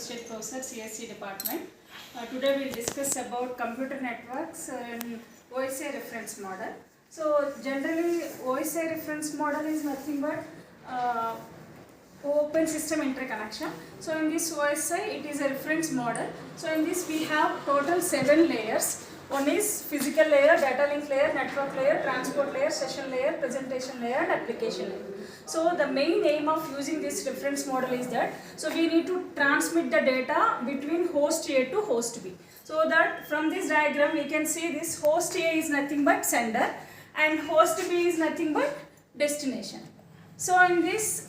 Associate Professor, CSC Department. Today we will discuss about computer networks and OSI reference model. So generally OSI reference model is nothing but open system interconnection. So in this OSI it is a reference model. So in this we have total 7 layers. One is physical layer, data link layer, network layer, transport layer, session layer, presentation layer and application layer. So the main aim of using this reference model is that, so we need to transmit the data between host A to host B. So that from this diagram we can see this host A is nothing but sender and host B is nothing but destination. So in this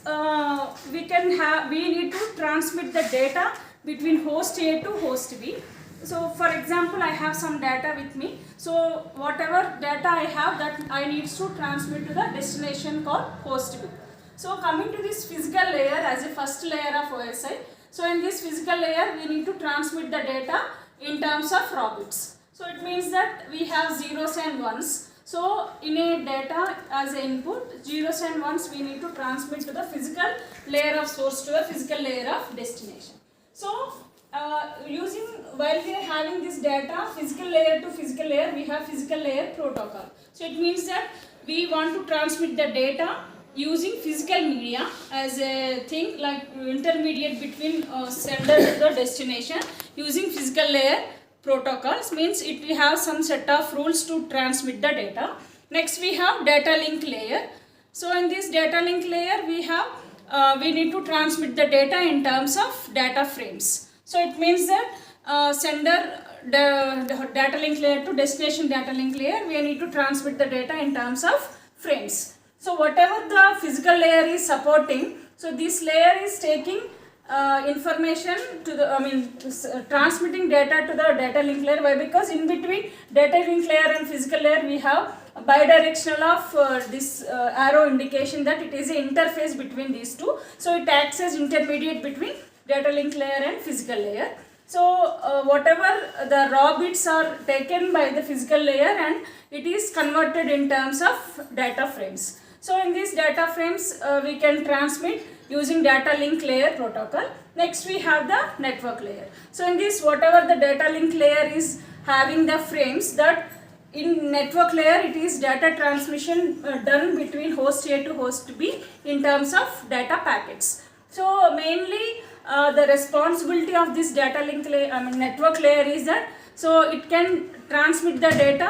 we need to transmit the data between host A to host B. So for example, I have some data with me. So whatever data I have, that I need to transmit to the destination called host B. So coming to this physical layer as a first layer of OSI. So in this physical layer, we need to transmit the data in terms of raw bits. So it means that we have zeros and ones. So in a data as an input, zeros and ones we need to transmit to the physical layer of source to the physical layer of destination. So while we are having this data physical layer to physical layer, we have physical layer protocol. So it means that we want to transmit the data using physical media as a thing like intermediate between sender to the destination using physical layer protocols, means we have some set of rules to transmit the data. Next we have data link layer. So in this data link layer we need to transmit the data in terms of data frames. So it means that the data link layer to destination data link layer, we need to transmit the data in terms of frames. So whatever the physical layer is supporting, so this layer is taking information to the, transmitting data to the data link layer. Why? Because in between data link layer and physical layer we have a bidirectional of this arrow indication that it is an interface between these two. So it acts as intermediate between data link layer and physical layer. So whatever the raw bits are taken by the physical layer and it is converted in terms of data frames. So in these data frames we can transmit using data link layer protocol. Next we have the network layer. So in this whatever the data link layer is having the frames, that in network layer it is data transmission done between host A to host B in terms of data packets. So mainly the responsibility of this data link layer, network layer is that, so it can transmit the data